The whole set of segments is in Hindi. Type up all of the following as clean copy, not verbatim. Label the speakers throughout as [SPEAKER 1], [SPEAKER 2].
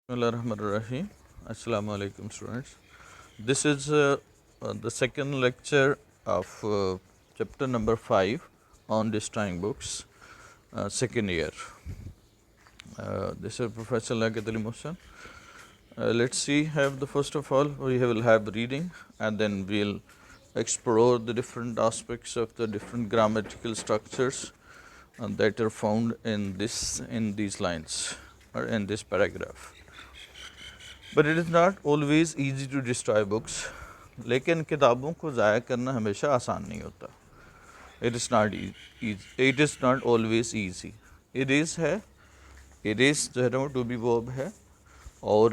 [SPEAKER 1] Bismillahirrahmanirrahim. Assalamu alaikum, students. This is the second lecture of chapter number 5 on destroying books, second year. This is Professor Lagat Ali Mohsen. Let's see, have the first of all, we will have reading and then we'll explore the different aspects of the different grammatical structures that are found in these lines or in this paragraph. But it is not always easy to destroy books, लेकिन किताबों को ज़ाया करना हमेशा आसान नहीं होता. It is not it is not always easy. It is है, इट इज़ जो है ना वो टू बी वर्ब है, और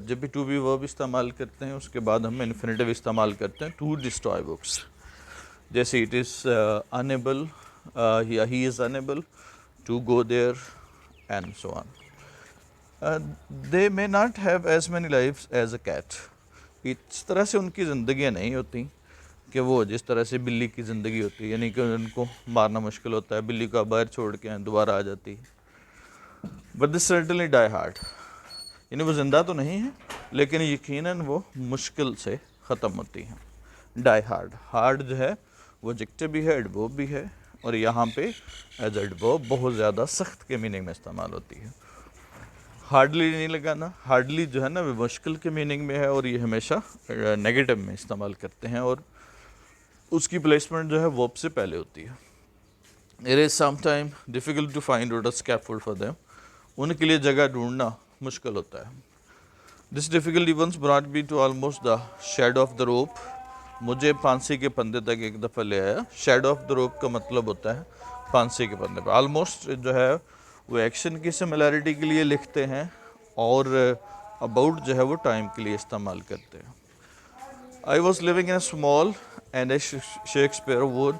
[SPEAKER 1] जब भी टू बी वर्ब इस्तेमाल करते हैं उसके बाद हम इन्फिनेटिव इस्तेमाल करते हैं टू डिस्ट्रॉय बुक्स. जैसे इट इज़ अनेबल या he is enable to go there and so on. They may not have as many lifes as a cat. इस तरह से उनकी ज़िंदगियाँ नहीं होती कि वो जिस तरह से बिल्ली की ज़िंदगी होती है, यानी कि उनको मारना मुश्किल होता है, बिल्ली को बाहर छोड़ के दोबारा आ जाती है. But this certainly die hard, यानी वो ज़िंदा तो नहीं है लेकिन यकीनन वो मुश्किल से ख़त्म होती हैं. डाई हार्ड, हार्ड जो है वो एडजेक्टिव भी है, एडवर्ब भी है, और यहाँ पे एज एडवर्ब बहुत ज़्यादा सख्त के मीनिंग में इस्तेमाल होती है. हार्डली नहीं लगाना, हार्डली जो है ना वो मुश्किल के मीनिंग में है, और ये हमेशा नेगेटिव में इस्तेमाल करते हैं, और उसकी प्लेसमेंट जो है वर्ब से पहले होती है. It is sometime difficult to find out a scaffold for them. उनके लिए जगह ढूंढना मुश्किल होता है. This difficulty once brought me to almost the shadow of the rope. मुझे फांसी के फंदे तक एक दफ़ा ले आया. शैडो ऑफ द रोप का मतलब होता है फांसी के फंदे पर. ऑलमोस्ट जो है वो एक्शन की सिमिलैरिटी के लिए लिखते हैं, और अबाउट जो है वो टाइम के लिए इस्तेमाल करते हैं. I was living in a small and a Shakespeare would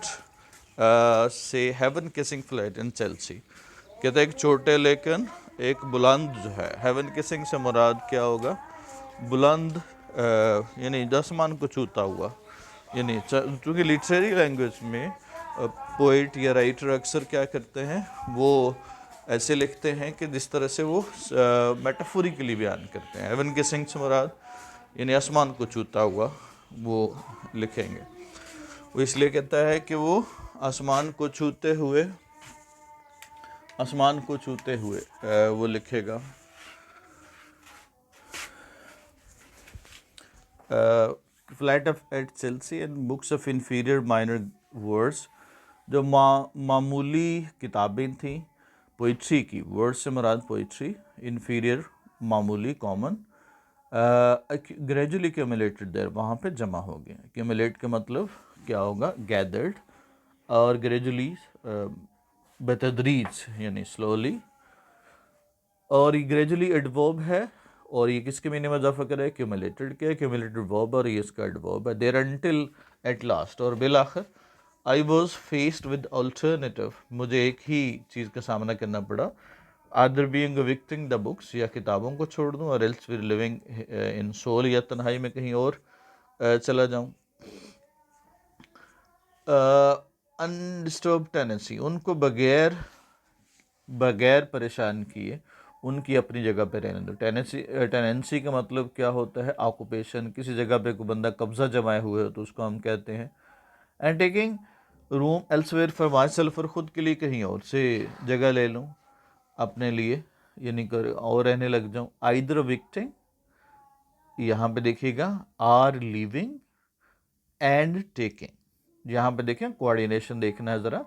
[SPEAKER 1] say heaven kissing flat in Chelsea. कहते हैं एक छोटे लेकिन एक बुलंद जो है, हेवन किसिंग से मुराद क्या होगा, बुलंद यानी आसमान को छूता हुआ. यानी चूँकि लिटरेरी लैंग्वेज में पोइट या राइटर अक्सर क्या करते हैं, वो ऐसे लिखते हैं कि जिस तरह से वो मेटाफोरिकली बयान करते हैं. हेवन के सिंह से मुराद यानी आसमान को छूता हुआ वो लिखेंगे. वो इसलिए कहता है कि वो आसमान को छूते हुए, आसमान को छूते हुए वो लिखेगा. Flat of at Chelsea and books of inferior minor words. जो मामूली किताबें थी पोइट्री की, वर्ड से मुराद पोइट्री, इन्फीरियर मामूली कॉमन, ग्रेजुअली क्यूमुलेटेड देयर वहाँ पे जमा हो गए. क्यूमुलेट का मतलब क्या होगा, गैदर्ड, और ग्रेजुअली बतदरीज यानी स्लोली. और ये ग्रेजुअली एडवर्ब है, और ये किसके मीनिंग में इजाफा करे, क्यूमुलेटेड के, क्यूमुलेटेड वर्ब, और ये इसका एडवर्ब है. देयर अनटिल एट लास्ट, और बिल आखिर. I was faced with alternative, मुझे एक ही चीज़ का सामना करना पड़ा. आदर बीइंग विक्टिंग द बुक्स, या किताबों को छोड़ दूँ, और एल्स फिर लिविंग इन सोल, या तन्हाई में कहीं और चला जाऊँ. अनडिस्टर्ब टेनेंसी, उनको बगैर बगैर परेशान किए उनकी अपनी जगह पे रहने दो. टेनेंसी का मतलब क्या होता है, ऑक्यूपेशन. किसी जगह पे कोई बंदा कब्जा जमाए हुए हो तो उसको हम कहते हैं. And taking room elsewhere for my self, और ख़ुद के लिए कहीं और से जगह ले लूँ अपने लिए, यानी कर और रहने लग जाऊँ. आइदर विक्टिंग, यहाँ पे देखिएगा आर लिविंग एंड टेकिंग. यहाँ पे देखें कोऑर्डिनेशन देखना है ज़रा.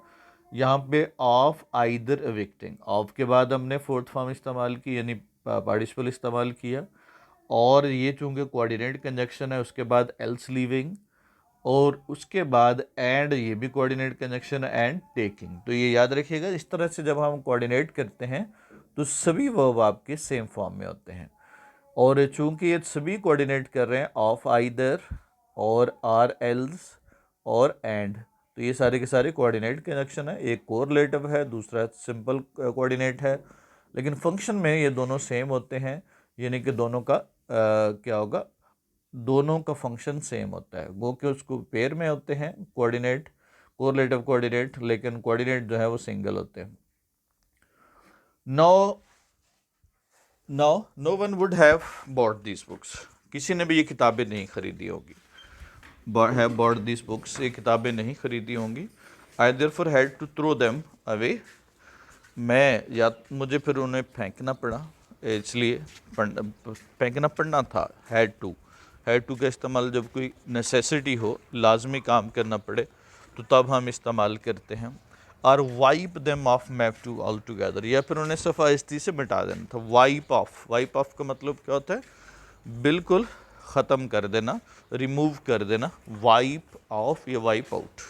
[SPEAKER 1] यहाँ पे ऑफ आइदर विक्टिंग, ऑफ के बाद हमने फोर्थ फॉर्म इस्तेमाल की यानी पार्टिसिपल इस्तेमाल किया, और ये चूँकि कोऑर्डिनेट कंजक्शन है उसके बाद एल्स लिविंग, और उसके बाद एंड, ये भी कोऑर्डिनेट कंजक्शन एंड टेकिंग. तो ये याद रखिएगा, इस तरह से जब हम कोऑर्डिनेट करते हैं तो सभी वर्ब आपके सेम फॉर्म में होते हैं. और चूंकि ये सभी कोऑर्डिनेट कर रहे हैं ऑफ आइदर और आर एल्स और एंड, तो ये सारे के सारे कोऑर्डिनेट कंजक्शन है. एक कोरिलेटिव है, दूसरा सिंपल कोऑर्डिनेट है, लेकिन फंक्शन में ये दोनों सेम होते हैं. यानी कि दोनों का क्या होगा, दोनों का फंक्शन सेम होता है. वो कि उसको पेयर में होते हैं कोऑर्डिनेट, कोरिलेटिव कोऑर्डिनेट, लेकिन कोऑर्डिनेट जो है वो सिंगल होते हैं. Now no one would have bought these books, किसी ने भी ये किताबें नहीं खरीदी होगी, हैव बॉट दीज बुक्स, ये किताबें नहीं खरीदी होंगी। I therefore had to throw them away, मैं या मुझे फिर उन्हें फेंकना पड़ा, इसलिए फेंकना पड़ना था, हैड टू का इस्तेमाल जब कोई नेसेसिटी हो, लाजमी काम करना पड़े, तो तब हम इस्तेमाल करते हैं। और wipe them off map to all together, या फिर उन्हें सफाइस्ती से मिटा देना था। वाइप ऑफ का मतलब क्या होता है? बिल्कुल ख़त्म कर देना, रिमूव कर देना, वाइप ऑफ या वाइप आउट,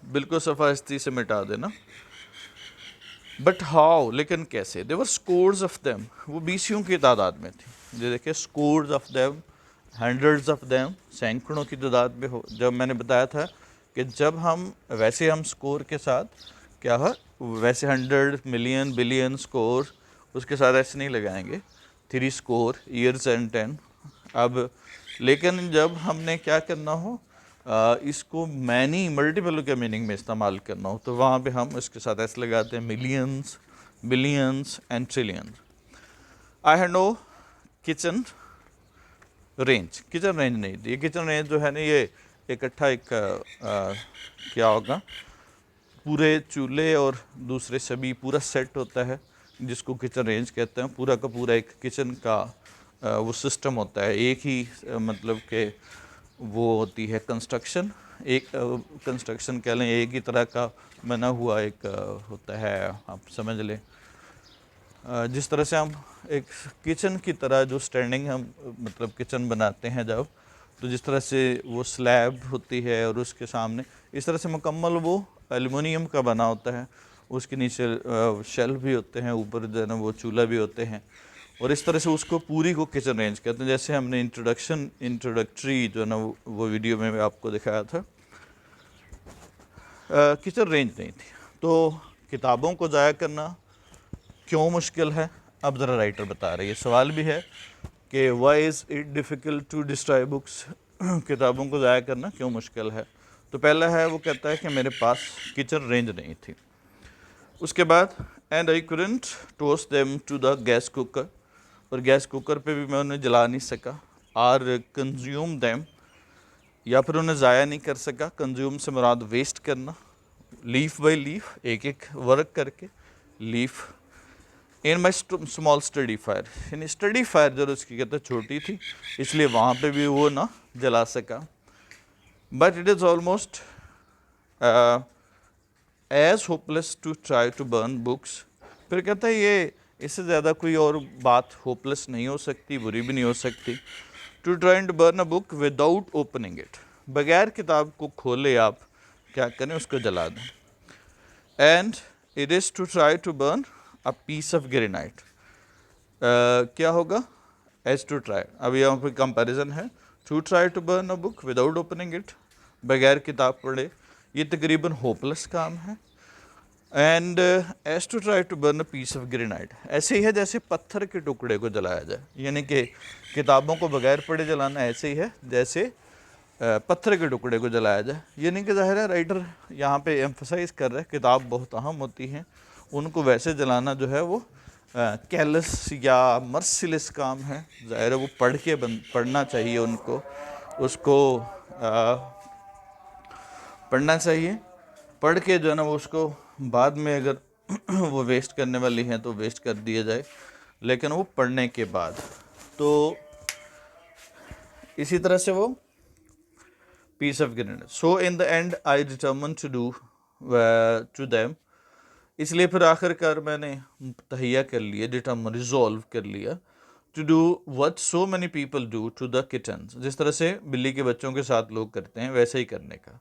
[SPEAKER 1] बिल्कुल सफाइस्ती से मिटा देना। बट हाउ, लेकिन कैसे? देवर स्कोर्स ऑफ देम, वो बीसियों की तादाद में थी। ये देखिए, scores of them, hundreds of them, सैकड़ों की तादाद में हो। जब मैंने बताया था कि जब हम वैसे हम स्कोर के साथ क्या है, वैसे 100 मिलियन बिलियन स्कोर उसके साथ ऐसे नहीं लगाएंगे, 3 स्कोर ईयर्स एंड 10। अब लेकिन जब हमने क्या करना हो, इसको मैनी मल्टीपल के मीनिंग में इस्तेमाल करना हो, तो वहाँ पे हम इसके साथ ऐसे लगाते हैं, millions, billions and trillions. I have no kitchen range, kitchen range नहीं थी। ये किचन रेंज जो है ना, ये इकट्ठा एक क्या होगा, पूरे चूल्हे और दूसरे सभी पूरा सेट होता है, जिसको किचन रेंज कहते हैं। पूरा का पूरा एक किचन का वो सिस्टम होता है, एक ही मतलब के वो होती है कंस्ट्रक्शन, एक कंस्ट्रक्शन कह लें, एक ही तरह का बना हुआ एक होता है, आप समझ लें। जिस तरह से हम एक किचन की तरह जो स्टैंडिंग हम मतलब किचन बनाते हैं जब, तो जिस तरह से वो स्लैब होती है और उसके सामने इस तरह से मुकम्मल वो एल्युमिनियम का बना होता है, उसके नीचे शेल्फ भी होते हैं, ऊपर जो है ना वो चूल्हा भी होते हैं, और इस तरह से उसको पूरी को किचन रेंज कहते हैं। जैसे हमने इंट्रोडक्टरी जो है ना वो वीडियो में आपको दिखाया था, किचन रेंज नहीं थी। तो किताबों को ज़ाया करना क्यों मुश्किल है? अब ज़रा राइटर बता रही है, सवाल भी है कि why is it difficult to destroy books, किताबों को ज़ाया करना क्यों मुश्किल है? तो पहला है, वो कहता है कि मेरे पास किचन रेंज नहीं थी। उसके बाद and I couldn't toast them to the gas cooker, और गैस कुकर पे भी मैं उन्हें जला नहीं सका। आर कंज्यूम देम, या फिर उन्हें ज़ाया नहीं कर सका। कंज्यूम से मुराद वेस्ट करना, लीफ बाई लीफ, एक एक वर्क करके, leaf. In my small study fire, यानी स्टडी फायर जो उसकी कहते छोटी थी, इसलिए वहाँ पे भी वो ना जला सका। But it is almost as hopeless to try to burn books. फिर कहता है ये इससे ज़्यादा कोई और बात होपलेस नहीं हो सकती, बुरी भी नहीं हो सकती। To try to burn a book without opening it, बगैर किताब को खोले आप क्या करें, उसको जला दें। And it is to try to burn a piece of granite, क्या होगा? एज टू ट्राई, अब यहाँ पर कंपैरिजन है, to try to burn a book without opening it, बगैर किताब पढ़े, ये तकरीबन होपलेस काम है। And as to try to burn a piece of granite, ऐसे ही है जैसे पत्थर के टुकड़े को जलाया जाए, यानी कि किताबों को बगैर पढ़े जलाना ऐसे ही है जैसे पत्थर के टुकड़े को जलाया जाए। यानी कि ज़ाहिर है राइटर यहाँ पे एम्फसाइज कर रहा है किताब बहुत अहम होती हैं, उनको वैसे जलाना जो है वो कैलस या मर्सिलेस काम है। ज़ाहिर है वो पढ़ के पढ़ना चाहिए उनको, उसको पढ़ना चाहिए, पढ़ के जो है ना वो उसको बाद में अगर वो वेस्ट करने वाली हैं तो वेस्ट कर दिया जाए, लेकिन वो पढ़ने के बाद। तो इसी तरह से वो piece of granite, so in the end I determine to do to them, इसलिए फिर आखिरकार मैंने तहिया कर लिया, डिटर्मन रिजॉल्व कर लिया, to do what so many people do to the kittens, जिस तरह से बिल्ली के बच्चों के साथ लोग करते हैं वैसे ही करने का।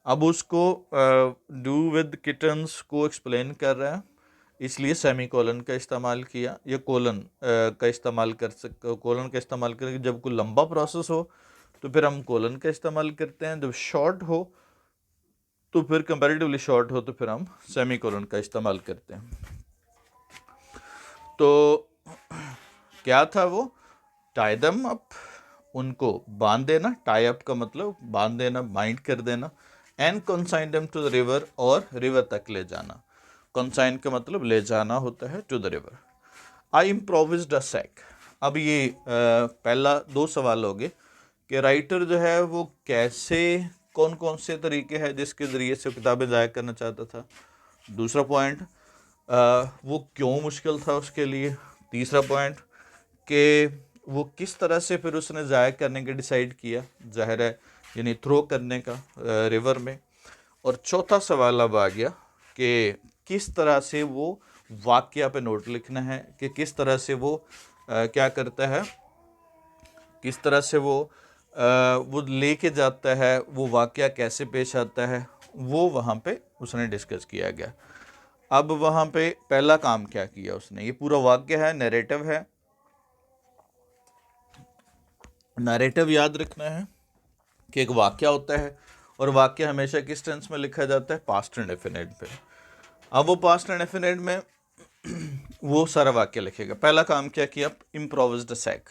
[SPEAKER 1] अब उसको डू विद किटन्स को एक्सप्लेन कर रहा है, इसलिए सेमी कोलन का इस्तेमाल किया, या कोलन का इस्तेमाल कर कोलन का इस्तेमाल करके जब कोई लंबा प्रोसेस हो तो फिर हम कोलन का इस्तेमाल करते हैं, जब शॉर्ट हो तो फिर कंपैरेटिवली शॉर्ट हो तो फिर हम सेमी कोलन का इस्तेमाल करते हैं। तो क्या था वो? टाई दम अप, उनको बांध देना, टाई अप का मतलब बांध देना, बाइंड कर देना। And consign them to the river, और रिवर तक ले जाना। कंसाइन का मतलब ले जाना होता है, to the river. I improvised a sack. अब ये पहला दो सवाल हो गए कि राइटर जो है वो कैसे, कौन कौन से तरीके हैं जिसके ज़रिए से किताबें ज़ाया करना चाहता था। दूसरा पॉइंट, वो क्यों मुश्किल था उसके लिए। तीसरा पॉइंट कि वो किस तरह से फिर उसने ज़ाया करने का डिसाइड किया, ज़ाहिर है यानी थ्रो करने का रिवर में। और चौथा सवाल अब आ गया कि किस तरह से वो वाक़या पे नोट लिखना है, कि किस तरह से वो क्या करता है, किस तरह से वो लेके जाता है, वो वाक़या कैसे पेश आता है, वो वहाँ पे उसने डिस्कस किया गया। अब वहाँ पे पहला काम क्या किया उसने, ये पूरा वाक़या है, नैरेटिव है। नैरेटिव याद रखना है कि एक वाक़या होता है और वाक़या हमेशा किस टेंस में लिखा जाता है, पास्ट इंडेफिनिट पे। अब वो पास्ट इंडेफिनिट में वो सारा वाक़या लिखेगा। पहला काम क्या किया, इम्प्रोविज्ड सैक,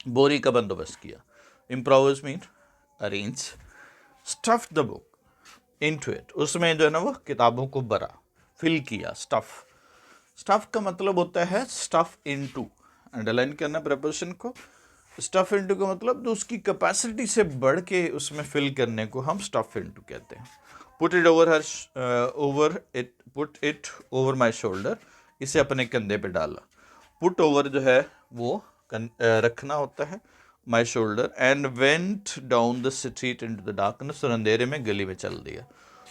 [SPEAKER 1] बोरी का बंदोबस्त किया। Improvise mean arrange, stuff the book into it, उसमें जो है ना वो किताबों को भरा, फिल किया। स्टफ का मतलब होता है स्टफ इनटू, अंडरलाइन करना प्रेपोजिशन को। स्टफ इनटू का मतलब तो उसकी कैपेसिटी से बढ़ के उसमें फिल करने को हम स्टफ इनटू कहते हैं। Put it over my shoulder, इसे अपने कंधे पे डाला। पुट ओवर जो है वो रखना होता है, my shoulder. And went down the street into the darkness, और अंधेरे में गली में चल दिया।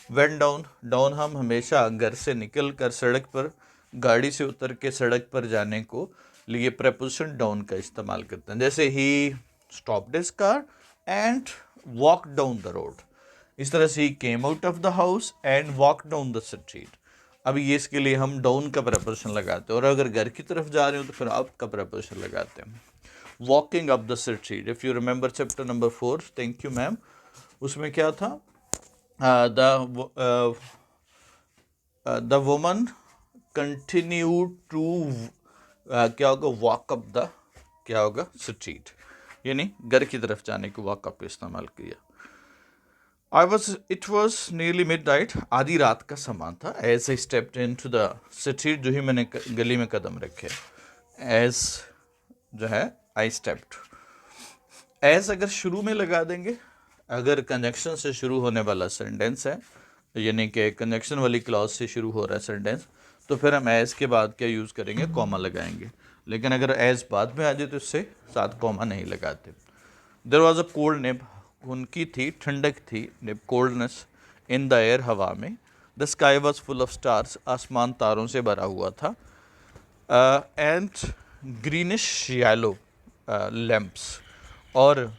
[SPEAKER 1] वेंट डाउन, डाउन हम हमेशा घर से निकल कर सड़क पर, गाड़ी से उतर के सड़क पर जाने को लिए प्रेपोजिशन डाउन का इस्तेमाल करते हैं। जैसे ही stopped his car and walk down the road, इस तरह से ही came out of the house and walk down the street. अभी ये इसके लिए हम डाउन का प्रेपोजिशन लगाते हैं, और अगर घर की तरफ जा रहे हो तो फिर अप का प्रेपोजिशन लगाते हैं। Walking up the street, if you remember chapter number 4, thank you ma'am, उसमें क्या था, द वुमन कंटिन्यू टू क्या होगा, वॉक अप द, क्या होगा, स्ट्रीट, यानी घर की तरफ जाने को वॉक अप इस्तेमाल किया। It was nearly midnight, आधी रात का समान था। As I stepped into the street, जो ही मैंने गली में कदम रखे, एज जो है आई स्टेप्ड। एज अगर शुरू में लगा देंगे, अगर कंजक्शन से शुरू होने वाला सेंटेंस है, यानी कि कंजक्शन वाली क्लॉज से शुरू हो रहा है सेंटेंस, तो फिर हम एज के बाद क्या यूज़ करेंगे, कॉमा लगाएंगे। लेकिन अगर एज बाद में आ जाए तो इससे साथ कॉमा नहीं लगाते। देयर वॉज अ कोल्ड निप, उनकी थी ठंडक थी, निप कोल्डनेस, इन द एयर, हवा में। The sky was full of stars, आसमान तारों से भरा हुआ था। एंड ग्रीनिश येलो लैम्प्स, और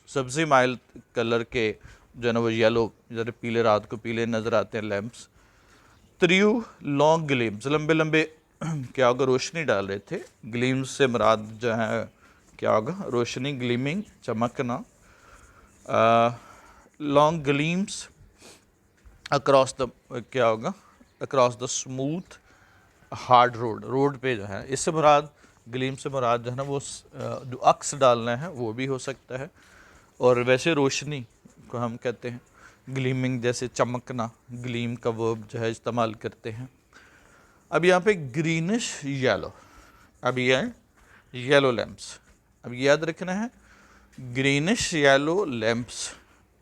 [SPEAKER 1] सब्जी माइल कलर के जो है ना वो येलो, जरा पीले, रात को पीले नज़र आते हैं लैम्प्स। थ्रू लॉन्ग ग्लीम्स, लंबे लंबे क्या होगा, रोशनी डाल रहे थे। ग्लीम्स से मुराद जो है क्या होगा, रोशनी, ग्लीमिंग, चमकना। लॉन्ग ग्लीम्स अक्रॉस द, क्या होगा, across the smooth hard road, road पे जो है, इससे मुराद, ग्लीम से मुराद जो है ना वो जो अक्स डालना है वो भी हो सकता है। और वैसे रोशनी को हम कहते हैं ग्लीमिंग, जैसे चमकना, ग्लीम का वर्ब जो है इस्तेमाल करते हैं। अब यहाँ पे ग्रीनिश येलो, अब ये है येलो लैम्प्स, अब याद रखना है ग्रीनिश येलो लैम्प्स।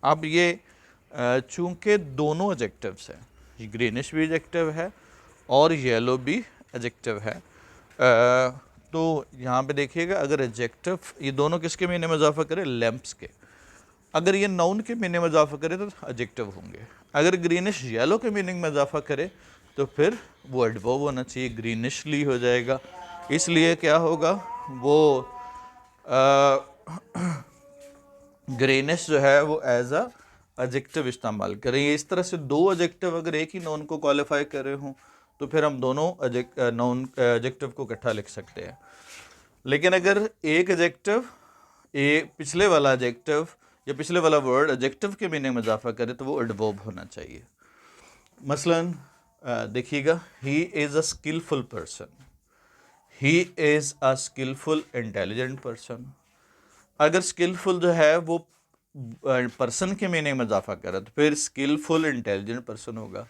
[SPEAKER 1] अब ये चूंकि दोनों एडजेक्टिव्स हैं, ग्रीनिश भी एडजेक्टिव है और येलो भी एडजेक्टिव है, तो यहाँ पे देखिएगा, अगर एडजेक्टिव ये दोनों किसके मीनिंग में इजाफा करे, लैम्प्स के। अगर ये नाउन के मीनिंग में इजाफा करे तो एडजेक्टिव होंगे। अगर ग्रीनिश येलो के मीनिंग में इजाफा करे तो फिर वो एडवर्ब होना चाहिए, ग्रीनिशली हो जाएगा। इसलिए क्या होगा, वो ग्रीनिश जो है वो एज अ एडजेक्टिव इस्तेमाल करेंगे। इस तरह से दो एडजेक्टिव अगर एक ही नाउन को क्वालिफाई कर रहे हों तो फिर हम दोनों नाउन एडजेक्टिव को इकट्ठा लिख सकते हैं। लेकिन अगर एक एडजेक्टिव पिछले वाला एडजेक्टिव या पिछले वाला वर्ड एडजेक्टिव के मीनिंग में इजाफा करे तो वो एडवर्ब होना चाहिए। मसलन देखिएगा, he is a skillful person, he is a skillful intelligent person. अगर स्किलफुल जो है वो पर्सन के मीनिंग में इजाफा करे तो फिर स्किलफुल इंटेलिजेंट पर्सन होगा।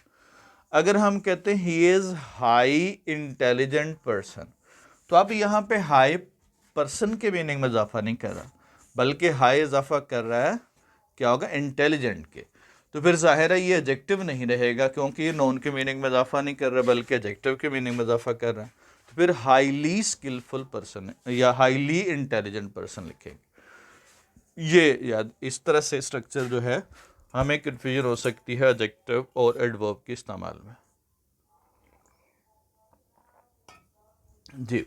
[SPEAKER 1] अगर हम कहते हैं he is high intelligent person, तो अब यहाँ पे हाई पर्सन के मीनिंग में इजाफा नहीं कर रहा, बल्कि हाई इजाफा कर रहा है क्या होगा, इंटेलिजेंट के। तो फिर जाहिर है ये एडजेक्टिव नहीं रहेगा, क्योंकि ये नोन के मीनिंग में इजाफा नहीं कर रहा बल्कि एडजेक्टिव के मीनिंग में इजाफा कर रहा है। तो फिर हाईली स्किलफुल पर्सन या हाईली इंटेलिजेंट पर्सन लिखेंगे। ये याद, इस तरह से स्ट्रक्चर जो है हमें कन्फ्यूजन हो सकती है एडजेक्टिव और एडवर्ब के इस्तेमाल में। जी,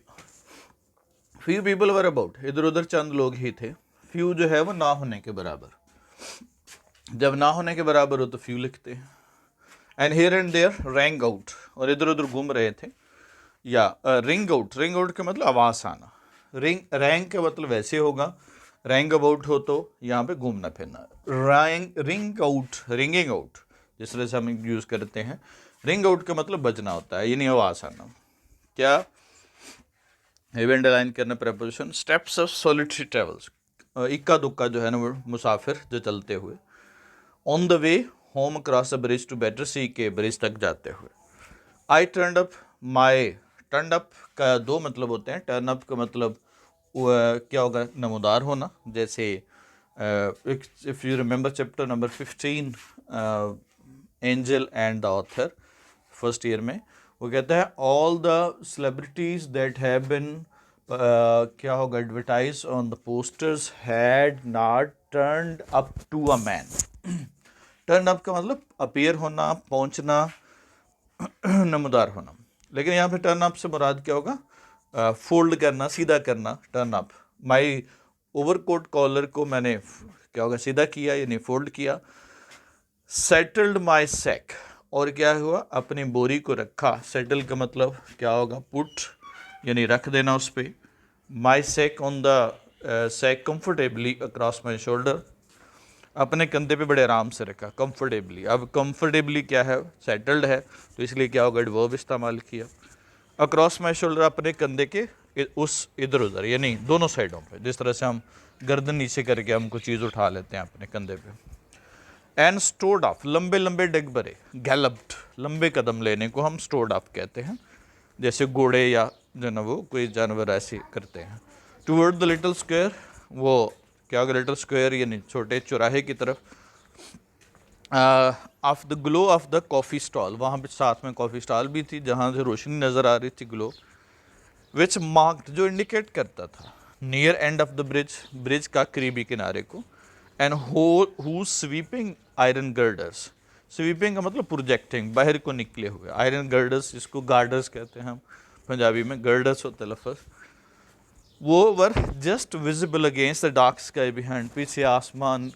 [SPEAKER 1] फ्यू पीपल वर अबाउट, इधर उधर चंद लोग ही थे। फ्यू जो है वो ना होने के बराबर, जब ना होने के बराबर हो तो फ्यू लिखते हैं। And here and there rang out, और इधर उधर घूम रहे थे। या रिंग आउट, रिंग आउट का मतलब आवाज़ आना। रैंग का मतलब वैसे होगा, रैंग अबाउट हो तो यहाँ पे घूमना फिरना। रिंग आउट, रिंगिंग आउट जिस तरह से हम यूज़ करते हैं, रिंग आउट का मतलब बजना होता है, यानी आवाज़ आना। क्या इवेंट अलाइन करना preposition. Steps of solitary travels, इक्का दुक्का जो है ना वो मुसाफिर जो चलते हुए। On the way home cross the bridge to better see, के ब्रिज तक जाते हुए। I turn up my, turn up का दो मतलब होते हैं। टर्न अप का मतलब क्या होगा, नमोदार होना। जैसे if you remember chapter number 15 angel and the author, first year में वो कहता है all the celebrities that have been क्या होगा, advertise on the posters had not turned up to a man. Turn up का मतलब अपीयर होना, पहुंचना, नमदार होना। लेकिन यहाँ पे टर्न अप से मुराद क्या होगा, फोल्ड करना, सीधा करना। टर्न अप, माई ओवरकोट कॉलर को मैंने क्या होगा, सीधा किया यानी फोल्ड किया। सेटल्ड माई सैक, और क्या हुआ, अपनी बोरी को रखा। सेटल का मतलब क्या होगा, पुट यानी रख देना उस पर। My sack on the sack comfortably across my shoulder, अपने कंधे पे बड़े आराम से रखा, कंफर्टेबली। अब कंफर्टेबली क्या है, सेटल्ड है, तो इसलिए क्या होगा, एडवर्ब इस्तेमाल किया। अक्रॉस माई शोल्डर, अपने कंधे के उस इधर उधर, यानी दोनों साइडों पे, जिस तरह से हम गर्दन नीचे करके हम कोई चीज़ उठा लेते हैं अपने कंधे पे। एंड स्टोर्ड ऑफ, लंबे लंबे डेग भरे। गैलप्ड, लंबे कदम लेने को हम स्टोर्ड ऑफ कहते हैं, जैसे घोड़े या जो ना वो कोई जानवर ऐसे करते हैं। टूवर्ड द लिटिल स्क्वायर, वो क्या होगा, लिटिल स्क्वायर यानी छोटे चौराहे की तरफ। Of the glow of the coffee stall, वहाँ पे साथ में कॉफ़ी स्टॉल भी थी जहाँ से रोशनी नज़र आ रही थी, ग्लो। विच मार्क्ड, जो इंडिकेट करता था near end of the bridge, bridge का करीबी किनारे को। And who sweeping iron girders, sweeping का मतलब प्रोजेक्टिंग, बाहर को निकले हुए। आयरन गर्डर्स, जिसको गार्डर्स कहते हैं हम पंजाबी में, गर्डर्स होते लफ्ज़, वो were just visible against the dark sky behind, पीछे आसमान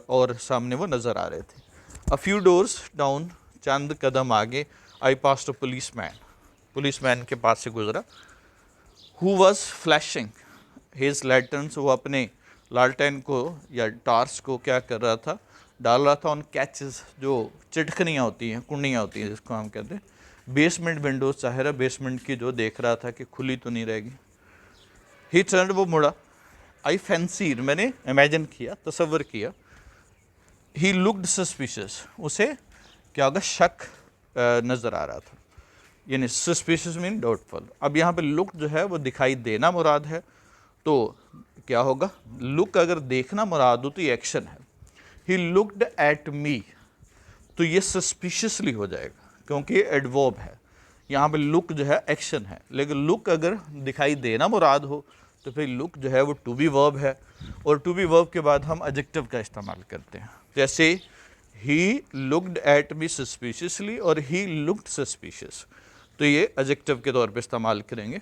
[SPEAKER 1] और सामने वो नज़र आ रहे थे। अ फ्यू डोर्स डाउन, चंद कदम आगे। आई पास्ट अ पुलिसमैन, पुलिसमैन के पास से गुजरा। हु वॉज फ्लैशिंग हिज लैटर्न्स, वो अपने लालटेन को या टार्च को क्या कर रहा था, डाल रहा था ऑन कैचेस, जो चिटखनियाँ होती हैं, कुंडियाँ होती हैं जिसको हम कहते हैं। बेसमेंट विंडोज, चाहे बेसमेंट की, जो देख रहा था कि खुली तो नहीं रहेगी। ही टर्न्ड, वो मुड़ा। आई फैंसीड, मैंने इमेजिन किया, तसव्वुर किया। ही लुक्ड सस्पिशियस, उसे क्या होगा, शक नज़र आ रहा था, यानी सस्पिशियस मीन डाउटफुल। अब यहाँ पे लुक जो है वो दिखाई देना मुराद है, तो क्या होगा, लुक अगर देखना मुराद हो तो ये एक्शन है। ही लुक्ड एट मी, तो ये सस्पिशियसली हो जाएगा क्योंकि ये एडवर्ब है। यहाँ पे लुक जो है एक्शन है, लेकिन लुक अगर दिखाई देना मुराद हो तो फिर लुक जो है वो टू बी वर्ब है, और टू बी वर्ब के बाद हम एडजेक्टिव का इस्तेमाल करते हैं। जैसे he looked at me suspiciously और ही लुक्ड सस्पिशियस, तो ये एडजेक्टिव के तौर पे इस्तेमाल करेंगे।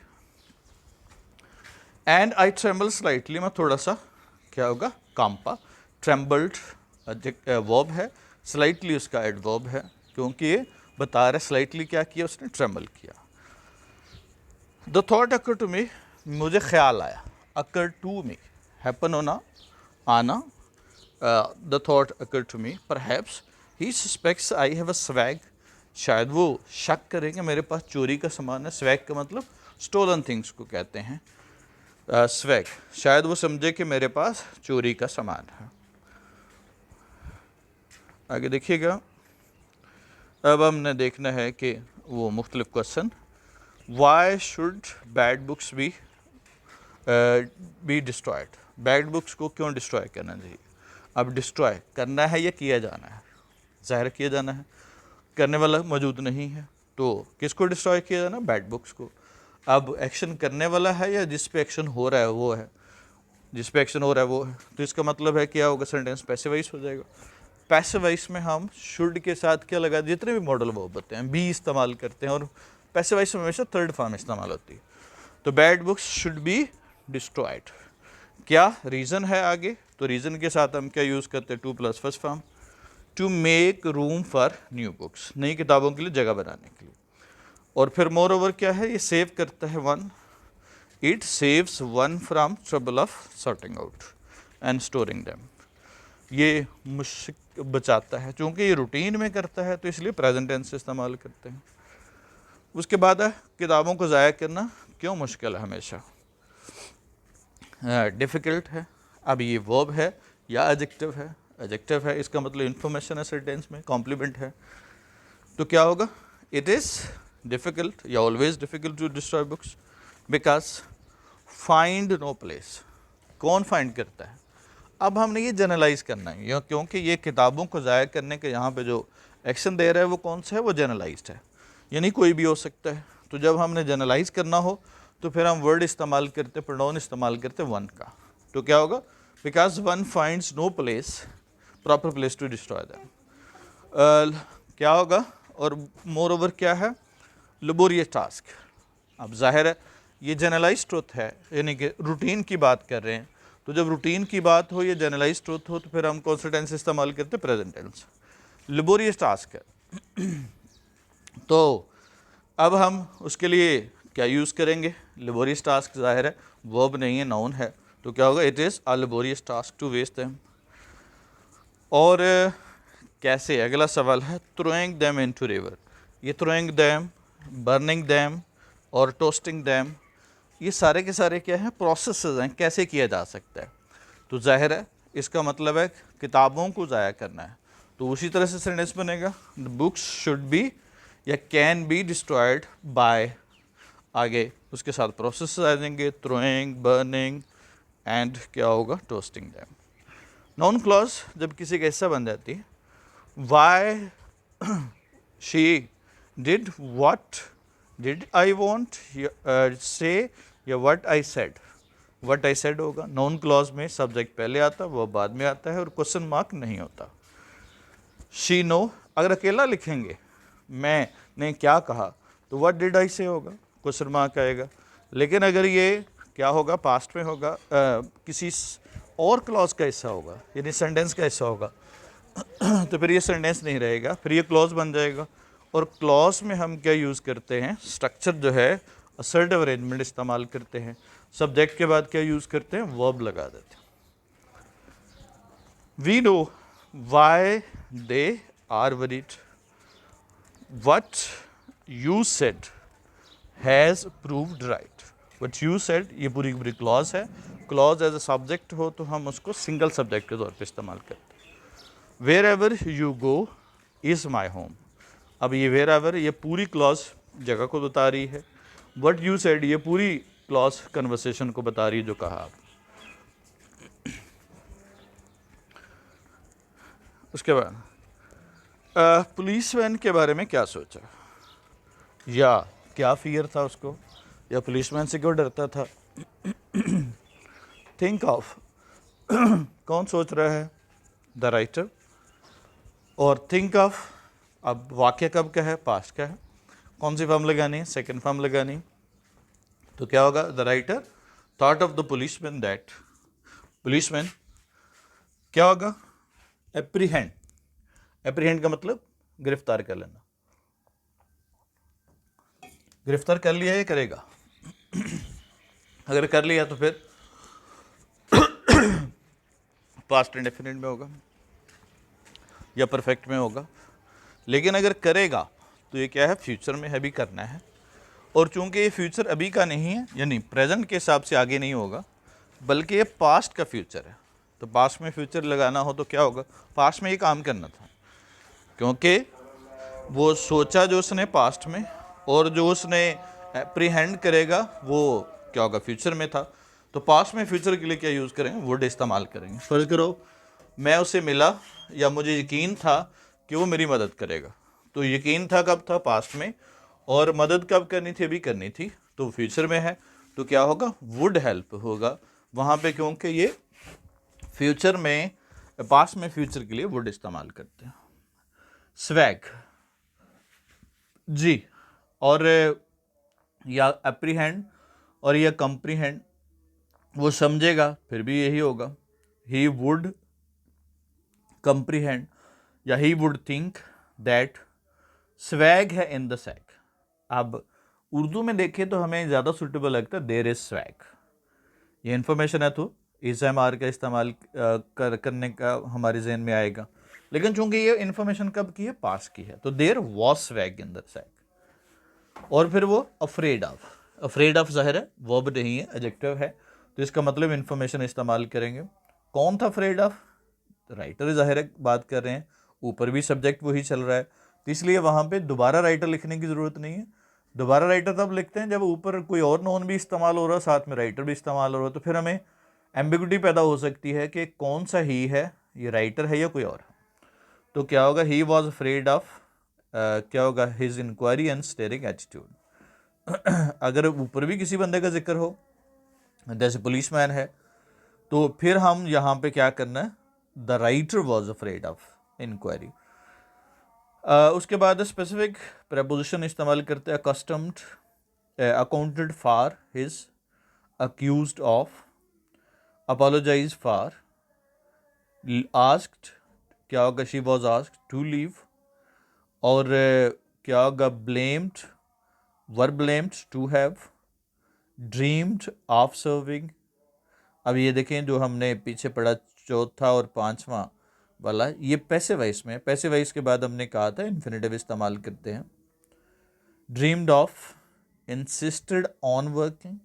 [SPEAKER 1] एंड आई ट्रेम्बल स्लाइटली, मैं थोड़ा सा क्या होगा, कांपा। ट्रेम्बल्ड वर्ब है, स्लाइटली उसका एडवर्ब है, क्योंकि ये बता रहा है स्लाइटली क्या किया उसने, ट्रेम्बल किया। The thought occur to me, मुझे ख्याल आया। अकर टू मी, हैपन होना, आना। The thought occur to me, perhaps he suspects I have a swag, शायद वो शक करें कि मेरे पास चोरी का सामान है। स्वैग का मतलब स्टोलन थिंग्स को कहते हैं, स्वैग। शायद वो समझे कि मेरे पास चोरी का सामान है। आगे देखिएगा, अब हमने देखना है कि वो मुख्तलिफ question, why should bad books be destroyed, bad books को क्यों डिस्ट्रॉय करना चाहिए। अब डिस्ट्रॉय करना है या किया जाना है, ज़ाहिर किया जाना है, करने वाला मौजूद नहीं है, तो किसको डिस्ट्रॉय किया जाना, बैड बुक्स को। अब एक्शन करने वाला है या जिस पे एक्शन हो रहा है वो है, जिस पे एक्शन हो रहा है वो है, तो इसका मतलब है क्या होगा, सेंटेंस पैसिव वॉइस हो जाएगा। पैसिव वॉइस में हम शुड के साथ क्या लगा, जितने भी मॉडल वर्ब होते हैं बी इस्तेमाल करते हैं, और पैसिव वॉइस में हमेशा थर्ड फॉर्म इस्तेमाल होती है। तो bad books should be destroyed. क्या रीज़न है आगे, तो रीज़न के साथ हम क्या यूज़ करते हैं, to plus first form, to make room for new books, नई किताबों के लिए जगह बनाने के लिए। और फिर मोर ओवर क्या है, ये सेव करता है one, it saves one from trouble of sorting out and storing them, ये मुश्किल बचाता है। चूँकि ये रूटीन में करता है तो इसलिए प्रेजेंट टेंस इस्तेमाल करते हैं। उसके बाद है किताबों को ज़ाया करना क्यों मुश्किल है, हमेशा डिफ़िकल्ट है। अब ये वर्ब है या एडजेक्टिव है, एडजेक्टिव है इसका मतलब इन्फॉर्मेशन है सेंटेंस में, कॉम्प्लीमेंट है, तो क्या होगा, इट इज़ डिफ़िकल्ट या always difficult to destroy books because find no place, कौन फाइंड करता है। अब हमने ये जनरलाइज करना है, या क्योंकि ये किताबों को ज़ाया करने के यहाँ पे जो एक्शन दे रहा है वो कौन सा है, वो जनरलाइज्ड है, यानी कोई भी हो सकता है। तो जब हमने जनरलाइज करना हो तो फिर हम वर्ड इस्तेमाल करते, प्रोनाउन इस्तेमाल करते वन का, तो क्या होगा, because one finds no place, proper place to destroy them, क्या होगा। और मोर ओवर क्या है, लेबोरियस टास्क। अब जाहिर है ये जनरलाइज ट्रुथ है, यानी कि रूटीन की बात कर रहे हैं, तो जब रूटीन की बात हो, ये जनरलाइज ट्रुथ हो, तो फिर हम कौन सा टेंस इस्तेमाल करते, प्रेजेंट टेंस। लेबोरियस टास्क है तो अब हम उसके लिए क्या यूज़ करेंगे, लेबोरियस टास्क जाहिर है वर्ब नहीं है, नाउन है, तो क्या होगा, it is a laborious task to waste them. और कैसे, अगला सवाल है, थ्रोइंग दैम इनटू रिवर। ये थ्रोइंग दैम, बर्निंग दैम और टोस्टिंग दैम, ये सारे के सारे क्या हैं, प्रोसेसेस हैं, कैसे किया जा सकता है। तो जाहिर है इसका मतलब है किताबों को ज़ाया करना है, तो उसी तरह से सेंटेंस बनेगा, द बुक्स शुड बी या कैन बी डिस्ट्रॉयड बाय, आगे उसके साथ प्रोसेस आ जाएंगे, थ्रोइंग, बर्निंग एंड क्या होगा, टोस्टिंग दैम। नाउन क्लॉज जब किसी का हिस्सा बन जाती है, why she did what did I want से, या what I said, what I said होगा। नाउन क्लॉज में सब्जेक्ट पहले आता है, वो बाद में आता है, और क्वेश्चन मार्क नहीं होता। शी नो, अगर अकेला लिखेंगे मैंने क्या कहा, तो व्हाट डिड आई से होगा, क्वेश्चन मार्क आएगा। लेकिन अगर ये क्या होगा, पास्ट में होगा, किसी और क्लॉज का हिस्सा होगा, यानी सेंटेंस का हिस्सा होगा, तो फिर ये सेंटेंस नहीं रहेगा, फिर ये क्लॉज बन जाएगा। और क्लॉज में हम क्या यूज़ करते हैं, स्ट्रक्चर जो है असर्टिव अरेंजमेंट इस्तेमाल करते हैं। सब्जेक्ट के बाद क्या यूज़ करते हैं, वर्ब लगा देते हैं। We know why they are worried, what you said has proved right, what you said ये पूरी पूरी क्लॉज है। क्लॉज एज अ सब्जेक्ट हो तो हम उसको सिंगल सब्जेक्ट के तौर पे इस्तेमाल करते हैं। Wherever you go is my home, अब ये वेयर एवर ये पूरी क्लॉज जगह को बता रही है, वट यू सेड ये पूरी क्लॉज कन्वर्सेशन को बता रही है जो कहा आप। उसके बाद पुलिसमैन के बारे में क्या सोचा, या क्या फियर था उसको, या पुलिसमैन से क्यों डरता था। थिंक ऑफ, कौन सोच रहा है, द राइटर। और थिंक ऑफ, अब वाक्य कब का है, पास्ट का है, कौन सी फॉर्म लगानी है, सेकंड फॉर्म लगानी। तो क्या होगा, the writer thought of the policeman that, policeman क्या होगा, एप्रीहेंड, एप्रीहेंड का मतलब गिरफ्तार कर लेना, गिरफ्तार कर लिया या करेगा, अगर कर लिया तो फिर पास्ट इंडेफिनिट में होगा या परफेक्ट में होगा। लेकिन अगर करेगा तो ये क्या है, फ्यूचर में है, भी करना है। और चूंकि ये फ्यूचर अभी का नहीं है, यानी प्रेजेंट के हिसाब से आगे नहीं होगा, बल्कि ये पास्ट का फ्यूचर है, तो पास्ट में फ्यूचर लगाना हो तो क्या होगा, पास्ट में ये काम करना था, क्योंकि वो सोचा जो उसने पास्ट में, और जो उसने एप्रीहेंड करेगा वो क्या होगा, फ्यूचर में था, तो पास्ट में फ्यूचर के लिए क्या यूज़ करेंगे, वुड इस्तेमाल करेंगे। फर्ज करो मैं उसे मिला या मुझे यकीन था कि वो मेरी मदद करेगा, तो यकीन था कब था, पास्ट में, और मदद कब करनी थी, अभी करनी थी, तो फ्यूचर में है, तो क्या होगा, वुड हेल्प होगा वहाँ पे, क्योंकि ये फ्यूचर में, पास्ट में फ्यूचर के लिए वुड इस्तेमाल करते हैं। स्वैग जी, और या एप्रीहेंड और या कंप्रीहेंड, वो समझेगा फिर भी यही होगा, ही वुड कंप्रीहेंड या he would think that swag है इन द सैक। अब उर्दू में देखें तो हमें ज़्यादा सुटेबल लगता है देयर इज स्वैग। ये इन्फॉर्मेशन है तो इस एम आर का इस्तेमाल करने का हमारे जहन में आएगा, लेकिन चूंकि ये इन्फॉर्मेशन कब की है, पास की है, तो there was swag in the sack. और फिर वो अफ्रेड ऑफ ज़ाहिर है वर्ब नहीं है, एडजेक्टिव है, तो इसका मतलब इन्फॉर्मेशन इस्तेमाल करेंगे। कौन था अफ्रेड ऑफ, राइटर ज़ाहिर है बात कर रहे हैं, ऊपर भी सब्जेक्ट वही चल रहा है, तो इसलिए वहाँ पे दोबारा राइटर लिखने की ज़रूरत नहीं है। दोबारा राइटर तब लिखते हैं जब ऊपर कोई और नोन भी इस्तेमाल हो रहा है, साथ में राइटर भी इस्तेमाल हो रहा है, तो फिर हमें एम्बिग्युइटी पैदा हो सकती है कि कौन सा ही है, ये राइटर है या कोई और। तो क्या होगा, ही वॉज अफ्रेड ऑफ, क्या होगा, his inquiry and staring attitude. अगर ऊपर भी किसी बंदे का जिक्र हो जैसे पुलिसमैन है, तो फिर हम यहाँ पे क्या करना है, the writer was afraid of inquiry. उसके बाद स्पेसिफिक प्रपोजिशन इस्तेमाल करते हैं, accustomed, accounted for his, accused of, apologise for, asked, क्या होगा, she was asked to leave, और क्या होगा, blamed, were blamed to have, dreamed of serving. अब ये देखें जो हमने पीछे पढ़ा चौथा और पांचवा वाला, ये पैसिव वॉइस में, पैसिव वॉइस के बाद हमने कहा था इन्फिनेटिव इस्तेमाल करते हैं। Dreamed of, insisted on working,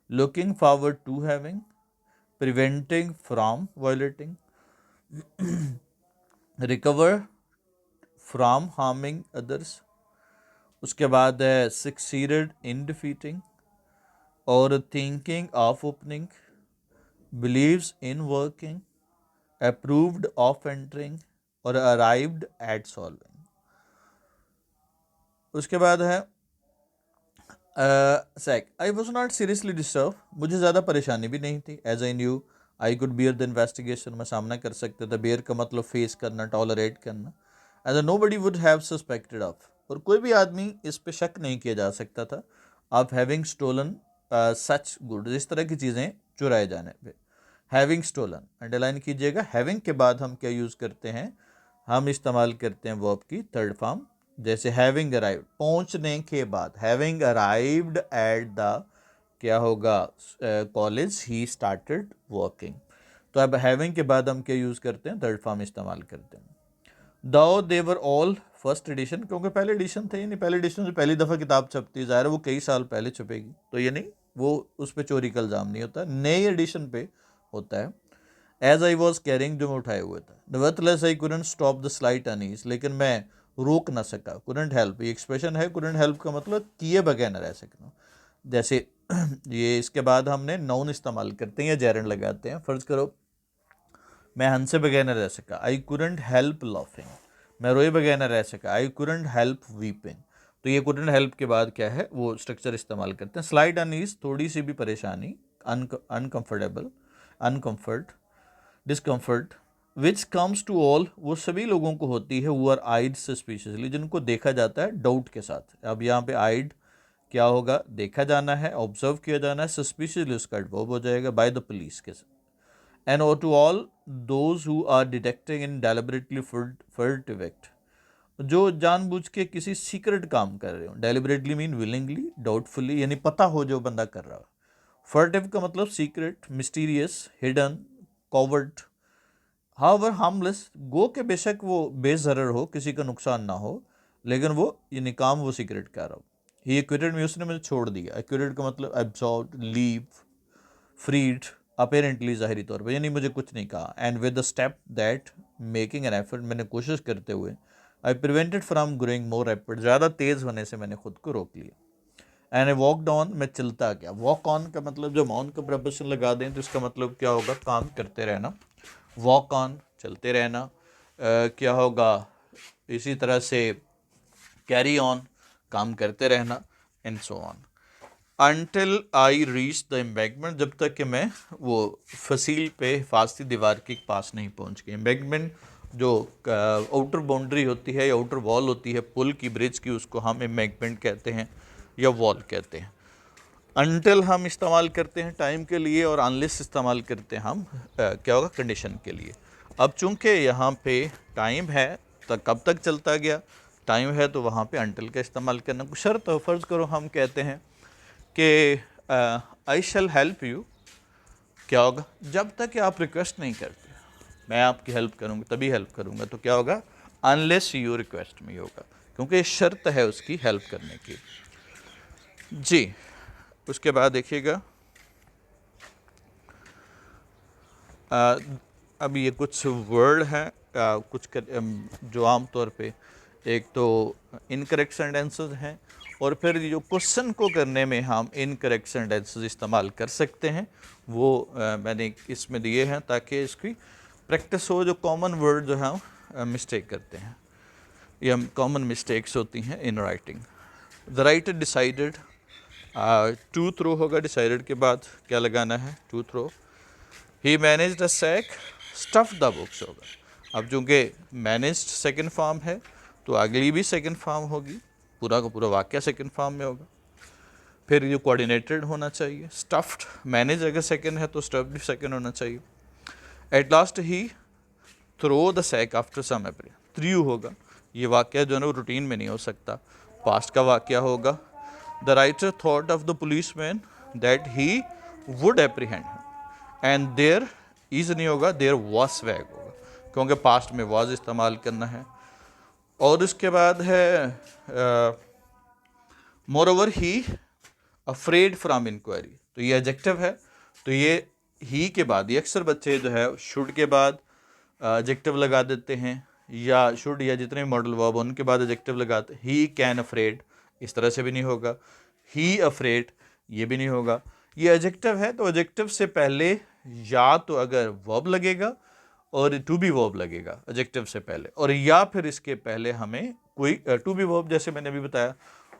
[SPEAKER 1] looking forward to having, preventing from violating, recover from harming others. उसके बाद है सक्सीडेड इन डिफीटिंग, और thinking of opening, believes in working, approved of entering, और अराइव्ड एट सॉल्विंग। उसके बाद है सेक, I was not seriously disturb, मुझे ज़्यादा परेशानी भी नहीं थी, as I knew I could bear the investigation, मैं सामना कर सकता था, बियर का मतलब फेस करना, टॉलरेट करना, as nobody would have suspected of, और कोई भी आदमी इस पे शक नहीं किया जा सकता था, of having stolen such good, इस तरह की चीज़ें चुराए जाने पे। हैविंग स्टोलन अंडरलाइन कीजिएगा, हैविंग के बाद हम क्या यूज़ करते हैं, हम इस्तेमाल करते हैं वर्ब की थर्ड फॉर्म, जैसे हैविंग अराइव्ड, पहुंचने के बाद, हैविंग अराइव्ड एट द, क्या होगा, कॉलेज, ही स्टार्टेड वर्किंग। तो अब हैविंग के बाद हम क्या यूज़ करते हैं, थर्ड फॉर्म इस्तेमाल करते हैं। दो दे वर ऑल फर्स्ट एडिशन, क्योंकि पहले एडिशन थे, नहीं पहले एडिशन से पहली दफ़ा किताब छपती है, ज़ाहिर है वो कई साल पहले छपेगी, तो ये नहीं, वो उस पर चोरी का इल्ज़ाम नहीं होता, नई एडिशन पे होता है। एज आई वॉज कैरिंग, जो मैं उठाए हुए था, nevertheless I couldn't stop the slight unease, लेकिन मैं रोक ना सका, कुडंट हेल्प, ये एक्सप्रेशन है, कुडंट हेल्प का मतलब किए बगैर न रह सकना, जैसे ये इसके बाद हमने नाउन इस्तेमाल करते हैं या जेरंड लगाते हैं। फ़र्ज़ करो मैं हंसे बगैर न रह सका, आई कुडंट हेल्प लाफिंग, मैं रोए बगैर न रह सका, आई कुडंट हेल्प वीपिंग, तो ये कुडंट हेल्प के बाद क्या है, वो स्ट्रक्चर इस्तेमाल करते हैं। स्लाइट अनीज, थोड़ी सी भी परेशानी, uncomfortable, uncomfort, discomfort, which comes to all, वो सभी लोगों को होती है, वो आर आइड सस्पिशियसली, जिनको देखा जाता है डाउट के साथ। अब यहाँ पे आइड क्या होगा, देखा जाना है, ऑब्जर्व किया जाना है, सस्पिशियसली उसका एडवर्ब हो जाएगा, बाय द पुलिस के साथ। एंड और to all those who are detecting in deliberately furtive act, जो जानबूझ के किसी सीक्रेट काम कर रहे हो, डेलिबरेटली मीन विलिंगली, डाउटफुली यानी पता हो जो बंदा कर रहा है, फर्टिव का मतलब secret, mysterious, hidden, covert, however harmless, गो के बेशक वो बेजरर हो, किसी का नुकसान ना हो, लेकिन वो यानी काम वो सीक्रेट कर रहा हो। ही एक्विटेड मी, उसने मुझे छोड़ दिया, एक्विटेड का मतलब एब्सॉर्ब, लीव, फ्रीड, अपेरेंटली ज़ाहिरी तौर पर, यानी मुझे कुछ नहीं कहा। And with the step that making an effort, मैंने कोशिश करते हुए, I prevented from growing more rapid, ज़्यादा तेज़ होने से मैंने खुद को रोक लिया। एंड आई वॉकड ऑन, मैं चलता गया। वॉक ऑन का मतलब जब ऑन का प्रपोजिशन लगा दें तो इसका मतलब क्या होगा, काम करते रहना। वॉक ऑन, चलते रहना। क्या होगा इसी तरह से, कैरी ऑन, काम करते रहना, and so on. Until I reach the embankment, जब तक कि मैं वो फसील पे हिफाजती दीवार के पास नहीं पहुंच गई। एम्बैंकमेंट जो आउटर बाउंड्री होती है या आउटर वॉल होती है पुल की, ब्रिज की, उसको हम एम्बैंकमेंट कहते हैं या वॉल कहते हैं। अनटिल हम इस्तेमाल करते हैं टाइम के लिए, और अनलेस इस्तेमाल करते हैं हम क्या होगा, कंडीशन के लिए। अब चूंकि यहाँ पे टाइम है तो कब तक चलता गया, टाइम है तो वहाँ पे अनटिल का इस्तेमाल करना। कुछ शर्त हो, फ़र्ज़ करो हम कहते हैं कि आई शैल हेल्प यू, क्या होगा, जब तक कि आप रिक्वेस्ट नहीं करते मैं आपकी हेल्प करूँगा, तभी हेल्प करूँगा। तो क्या होगा, अनलेस यू रिक्वेस्ट मी होगा, क्योंकि शर्त है उसकी हेल्प करने की। जी, उसके बाद देखिएगा, अब ये कुछ वर्ड हैं जो आम तौर पे, एक तो इनकरेक्ट सेंटेंसेस हैं, और फिर जो क्वेश्चन को करने में हम इनकरेक्ट सेंटेंसेस इस्तेमाल कर सकते हैं, वो मैंने इसमें दिए हैं ताकि इसकी प्रैक्टिस हो। जो कॉमन वर्ड जो है हम मिस्टेक करते हैं, ये हम कॉमन मिस्टेक्स होती हैं in writing. The writer decided, to throw होगा, डिसाइडेड के बाद क्या लगाना है, to throw. He managed a sack, stuff the books होगा। अब चूंकि मैनेज्ड सेकंड फॉर्म है तो अगली भी सेकंड फॉर्म होगी, पूरा का पूरा वाक्य सेकंड फॉर्म में होगा। फिर ये कोऑर्डिनेटेड होना चाहिए। स्टफ्ड, मैनेज अगर सेकंड है तो स्टफ्ड भी सेकंड होना चाहिए। At last he throw the sack after some एप्री, थ्रू होगा। ये वाक्य जो है ना रूटीन में नहीं हो सकता, पास्ट का वाक्य होगा। The writer thought of the policeman that he would apprehend, and there is नहीं होगा, देयर वॉज स्वैग होगा, क्योंकि पास्ट में वॉज इस्तेमाल करना है। और उसके बाद है moreover he afraid from enquiry, तो ये एडजेक्टिव है। तो ये ही के बाद, ये अक्सर बच्चे जो है शुड के बाद एडजेक्टिव लगा देते हैं, या शुड या जितने मॉडल वर्ब उनके बाद एडजेक्टिव लगाते। ही कैन अफ्रेड, इस तरह से भी नहीं होगा। ही अफ्रेड, ये भी नहीं होगा। ये एडजेक्टिव है तो एडजेक्टिव से पहले या तो अगर वर्ब लगेगा और टू बी वर्ब लगेगा एडजेक्टिव से पहले, और या फिर इसके पहले हमें कोई टू बी वर्ब, जैसे मैंने अभी बताया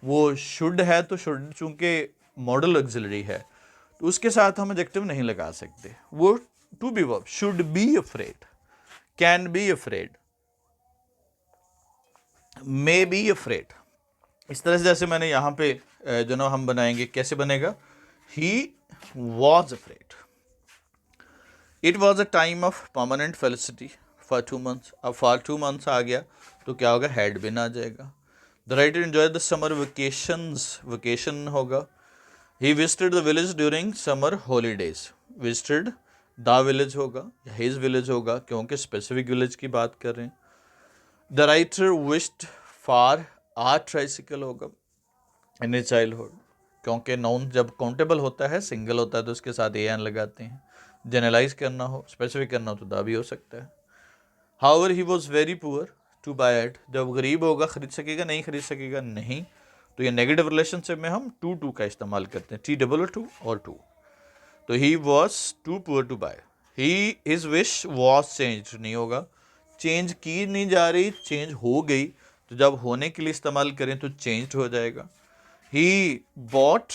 [SPEAKER 1] वो शुड है तो शुड चूंकि मॉडल ऑक्सिलरी है तो उसके साथ हम एडजेक्टिव नहीं लगा सकते। वो to be verb, should be afraid, can be afraid, may be afraid. इस तरह से जैसे मैंने यहाँ पे जो ना हम बनाएंगे, कैसे बनेगा, he was afraid. It was a time of permanent felicity for 2 months। अब फॉर 2 months आ गया तो क्या होगा, हैड बिन आ जाएगा। The writer enjoy the summer vacations, vacation होगा। He visited the village during summer holidays, visited the village होगा या हिज विलेज होगा, क्योंकि स्पेसिफिक विलेज की बात कर रहे हैं। The writer wished for uh tricycle होगा इन ए चाइल्डहुड, क्योंकि नाउन जब काउंटेबल होता है, सिंगल होता है तो उसके साथ ए एन लगाते हैं। जनरलाइज करना हो, स्पेसिफिक करना हो तो दा भी हो सकता है। However he was very poor to buy it, जब गरीब होगा खरीद सकेगा, नहीं खरीद सकेगा नहीं, तो ये नेगेटिव रिलेशनशिप में हम टू का इस्तेमाल करते हैं, T टू और टू। तो he was too poor to buy, he his wish was change नहीं होगा, चेंज की नहीं जा रही, चेंज हो गई, तो जब होने के लिए इस्तेमाल करें तो चेंज हो जाएगा। He bought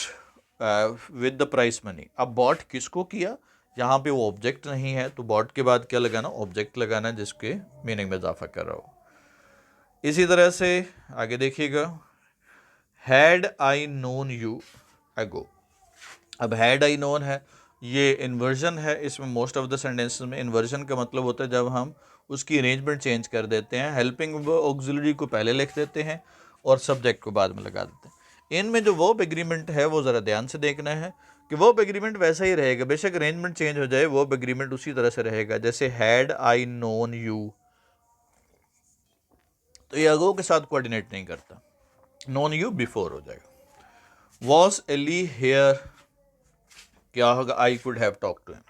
[SPEAKER 1] with the price money, अब बॉट किसको किया, यहाँ पे वो ऑब्जेक्ट नहीं है तो बॉट के बाद क्या लगाना, ऑब्जेक्ट लगाना जिसके मीनिंग में इजाफा कर रहा हो। इसी तरह से आगे देखिएगा, हैड आई नोन यू अगो। अब हैड आई नोन है, ये इन्वर्जन है, इसमें मोस्ट ऑफ द सेंटेंसेस में इन्वर्जन का मतलब होता है जब हम उसकी अरेंजमेंट चेंज कर देते हैं, हेल्पिंग ऑक्सिलरी को पहले लिख देते हैं और सब्जेक्ट को बाद में लगा देते हैं। इनमें जो वर्ब एग्रीमेंट है वो ज़रा ध्यान से देखना है कि वर्ब एग्रीमेंट वैसा ही रहेगा, बेशक अरेंजमेंट चेंज हो जाए, वर्ब एग्रीमेंट उसी तरह से रहेगा। जैसे हैड आई नोन यू, तो ये अगो के साथ कोऑर्डिनेट नहीं करता, नोन यू बिफोर हो जाएगा। वॉज एली हेयर, क्या होगा, I could have talk to him.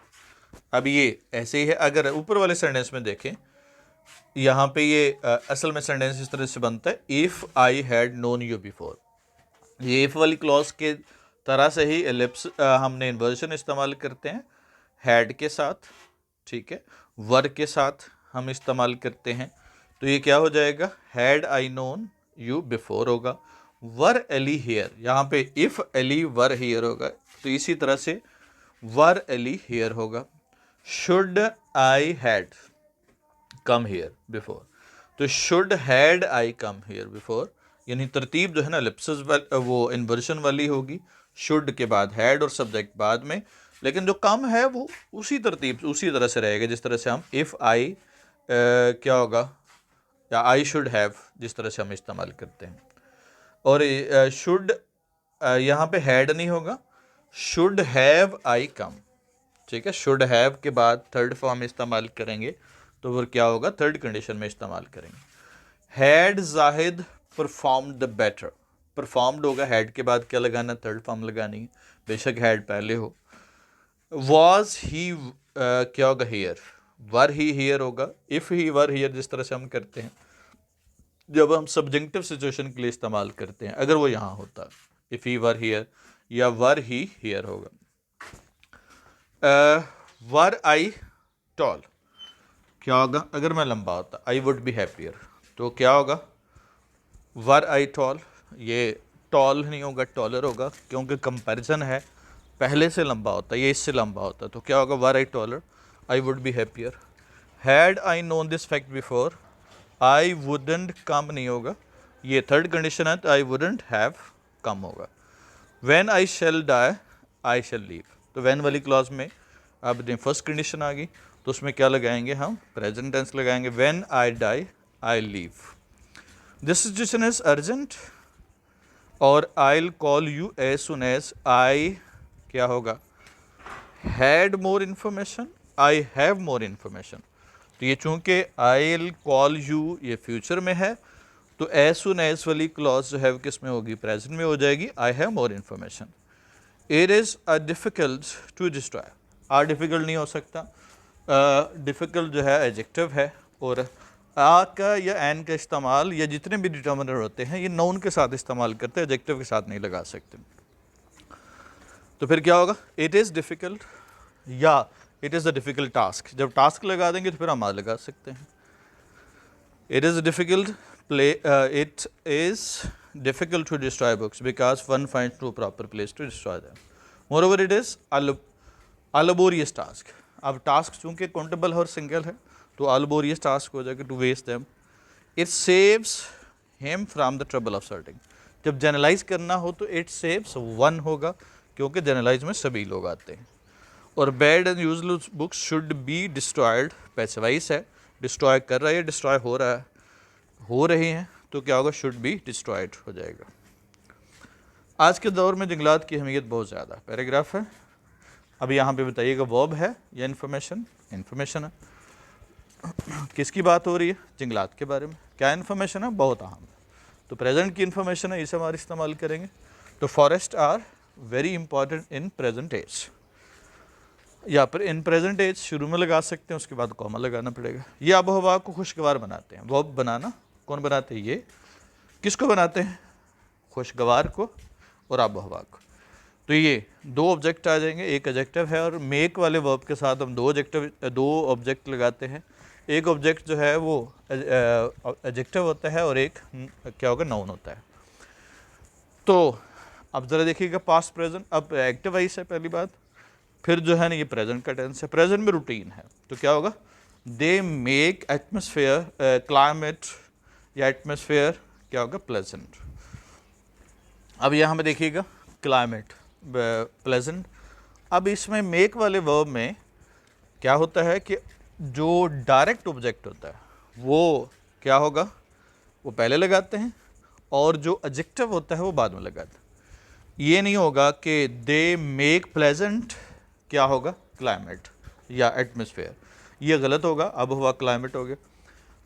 [SPEAKER 1] अब ये ऐसे ही है, अगर ऊपर वाले सेंटेंस में देखें, यहाँ पे ये असल में सेंटेंस इस तरह से बनता है, if I had known you before, ये इफ वाली क्लॉज के तरह से ही एलिप्स हमने इन्वर्जन इस्तेमाल करते हैं हैड के साथ, ठीक है, वर के साथ हम इस्तेमाल करते हैं। तो ये क्या हो जाएगा, had I known you before होगा, वर एली हियर, यहाँ पे इफ एली वर हियर होगा, तो इसी तरह से वर एली हियर होगा। Should I had come here before, तो should had I come here before, यानी तरतीब जो है ना एलिप्सिस वो इन्वर्जन वाली होगी, शुड के बाद हैड और सब्जेक्ट बाद में, लेकिन जो कम है वो उसी तरतीब उसी तरह से रहेगा जिस तरह से हम इफ़ आई क्या होगा, या आई शुड हैव जिस तरह से हम इस्तेमाल करते हैं। और शुड यहाँ पे हैड नहीं होगा, शुड हैव आई कम, ठीक है, शुड हैव के बाद थर्ड फॉर्म इस्तेमाल करेंगे तो फिर क्या होगा, थर्ड कंडीशन में इस्तेमाल करेंगे। Had Zahid performed the better, performed होगा, हैड के बाद क्या लगाना, थर्ड फॉर्म लगानी है, बेशक हैड पहले हो। वॉज ही क्या होगा, हियर, वर ही हियर होगा, इफ़ ही वर हियर जिस तरह से हम करते हैं जब हम सब्जेक्टिव सिचुएशन के लिए इस्तेमाल करते हैं, अगर वो यहाँ होता इफ़ ही वर हियर या वर ही हियर होगा। वर आई टॉल, क्या होगा, अगर मैं लंबा होता आई वुड बी हैप्पियर, तो क्या होगा, वर आई टॉल, ये टॉल नहीं होगा टॉलर होगा, क्योंकि कंपैरिजन है, पहले से लंबा होता है, ये इससे लंबा होता है, तो क्या होगा, were I taller, I would be happier. Had I known this fact before, I wouldn't come नहीं होगा, ये थर्ड कंडीशन है, तो आई वुडेंट हैव कम होगा। When I shall die I shall leave, तो व्हेन वाली क्लॉज में अब फर्स्ट कंडीशन आ गई, तो उसमें क्या लगाएंगे हम, प्रेजेंट टेंस लगाएंगे, when I die I leave. This situation is urgent, और I will call you as soon as I क्या होगा, had more information, I have more information, तो ये चूंकि आई विल कॉल यू ये फ्यूचर में है, तो एज सुन एज वाली क्लॉज जो है वो किस में होगी, प्रेजेंट में हो जाएगी, I have more information. It is a difficult to destroy, a difficult नहीं हो सकता, डिफ़िकल्ट जो है एडजेक्टिव है, और आ का या एन का इस्तेमाल या जितने भी डिटर्मिनर होते हैं ये नाउन के साथ इस्तेमाल करते हैं, एडजेक्टिव के साथ नहीं लगा सकते। तो फिर क्या होगा, इट इज़ डिफ़िकल्ट या it is a difficult task, जब टास्क लगा देंगे तो फिर हम आ लगा सकते हैं। It is difficult it is difficult to destroy books because one finds no proper place to destroy them. Moreover, it is a laborious task. अब टास्क चूंकि काउंटेबल और सिंगल है तो laborious टास्क हो जाएगा, to waste them. It saves him from the trouble of sorting, जब जनरलाइज करना हो तो इट सेव्स वन होगा, क्योंकि जनरलाइज में सभी लोग आते हैं। और bad and useless books should be destroyed, passivise है, डिस्ट्रॉय कर रहा है, डिस्ट्रॉय हो रहा है, हो रहे हैं, तो क्या होगा, शुड बी डिस्ट्रॉयड हो जाएगा। आज के दौर में जंगलात की अहमियत बहुत ज़्यादा, पैराग्राफ है, अब यहाँ पे बताइएगा वर्ब है या इन्फॉर्मेशन, इन्फॉर्मेशन है। किसकी बात हो रही है, जंगलात के बारे में, क्या इन्फॉर्मेशन है, बहुत अहम है, तो प्रेजेंट की इन्फॉर्मेशन है, इसे हमारे इस्तेमाल करेंगे। तो forest are very important in present age, या फिर इन प्रेजेंट एज शुरू में लगा सकते हैं, उसके बाद कॉमा लगाना पड़ेगा। ये आबो हवा को खुशगवार बनाते हैं, वर्ब बनाना कौन बनाते हैं, ये किसको बनाते हैं, खुशगवार को और आबो हवा को। तो ये दो ऑब्जेक्ट आ जाएंगे, एक एडजेक्टिव है, और मेक वाले वर्ब के साथ हम दो ऑब्जेक्ट लगाते हैं। एक ऑब्जेक्ट जो है वो एडजेक्टिव होता है और एक क्या होगा, नाउन होता है। तो अब ज़रा देखिएगा पास्ट प्रेजेंट, अब एक्टिव वाइस है पहली बात, फिर जो है ना ये प्रेजेंट का टेंस है, प्रेजेंट में रूटीन है, तो क्या होगा, दे मेक एटमोसफेयर क्लाइमेट या एटमोसफेयर क्या होगा, प्लेजेंट। अब यहाँ में देखिएगा क्लाइमेट प्लेजेंट, अब इसमें मेक वाले वर्ब में क्या होता है कि जो डायरेक्ट ऑब्जेक्ट होता है वो क्या होगा, वो पहले लगाते हैं, और जो एडजेक्टिव होता है वो बाद में लगाते हैं। ये नहीं होगा कि दे मेक प्लेजेंट क्या होगा, क्लाइमेट या एटमोसफेयर, ये गलत होगा, अब हुआ क्लाइमेट हो गया,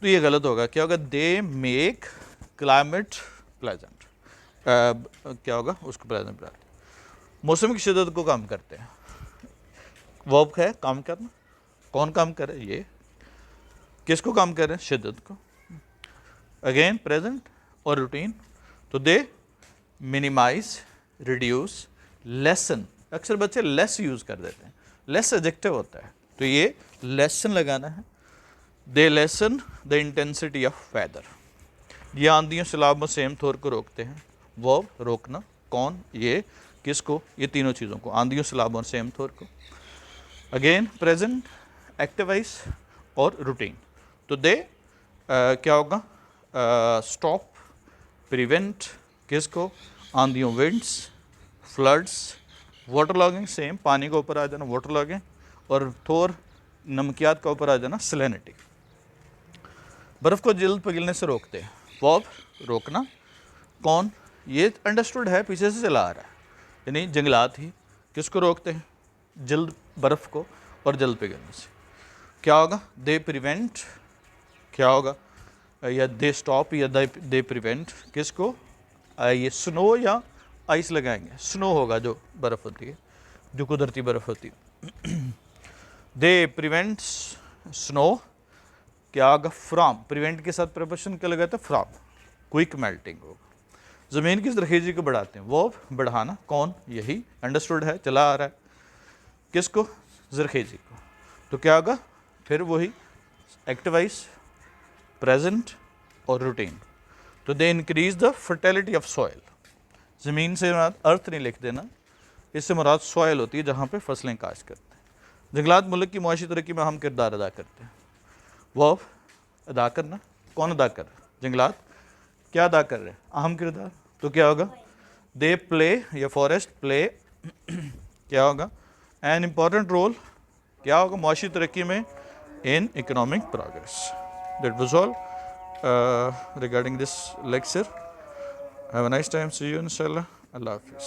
[SPEAKER 1] तो ये गलत होगा, क्या होगा, दे मेक क्लाइमेट प्लेजेंट, क्या होगा, उसको प्रेजेंट बनाते हैं। मौसम की शिद्दत को कम करते हैं, वर्ब है काम करना, कौन काम करे, ये किसको काम कर रहे हैं, शिद्दत को, अगेन प्रेजेंट और रूटीन, तो दे मिनिमाइज, रिड्यूस, लेसन। अक्सर बच्चे लेस यूज़ कर देते हैं, लेस एडजेक्टिव होता है, तो ये लेसन लगाना है। They lessen the intensity of weather, ये आंधियों सैलाब में सेम थोर को रोकते हैं। वर्ब रोकना, कौन, ये, किसको, ये तीनों चीज़ों को, आंधियों सैलाब और सेम थोर को। अगेन प्रेजेंट, एक्टिवाइज और रूटीन। तो दे क्या होगा, स्टॉप, प्रिवेंट, किसको, आंधियों, विंड्स, फ्लड्स, वाटर लॉगिंग, सेम, पानी के ऊपर आ जाना वाटर लॉगिंग, और थोर, नमकियात का ऊपर आ जाना सैलिनिटी। बर्फ़ को जल्द पिघलने से रोकते हैं। वर्ब रोकना, कौन, ये अंडरस्टूड है, पीछे से चला आ रहा है, यानी जंगलात ही किसको रोकते हैं, जल्द बर्फ़ को और जल्द पिघलने से। क्या होगा, दे प्रिवेंट, क्या होगा, या दे स्टॉप या दे प्रिवेंट, किसको, ये स्नो या आइस लगाएंगे, स्नो होगा जो बर्फ़ होती है, जो कुदरती बर्फ़ होती है। दे प्रिवेंट स्नो, क्या होगा, फ्रॉम, प्रिवेंट के साथ प्रपोजिशन क्या लगाता है, फ्रॉम, क्विक मेल्टिंग होगा। ज़मीन की ज़रख़ेज़ी को बढ़ाते हैं। वर्ब बढ़ाना, कौन, यही अंडरस्टूड है, चला आ रहा है, किसको, ज़रख़ेज़ी को। तो क्या होगा, फिर वही एक्टिवाइज, प्रेजेंट और रूटीन। तो they increase the fertility of soil, ज़मीन से मुराद अर्थ नहीं लिख देना, इससे मुराद सॉइल होती है जहाँ पे फसलें काश्त करते हैं। जंगलात मुल्क की मुआशी तरक्की में अहम किरदार अदा करते हैं। वर्ब अदा करना, कौन अदा कर रहा है, जंगलात क्या अदा कर रहे हैं, अहम किरदार। तो क्या होगा, दे प्ले या फॉरेस्ट प्ले क्या होगा, एन इम्पॉर्टेंट रोल, क्या होगा, मुआशी तरक्की में, in economic progress. That was all regarding this lecture. Have a nice time. See you inshallah. Allah Hafiz.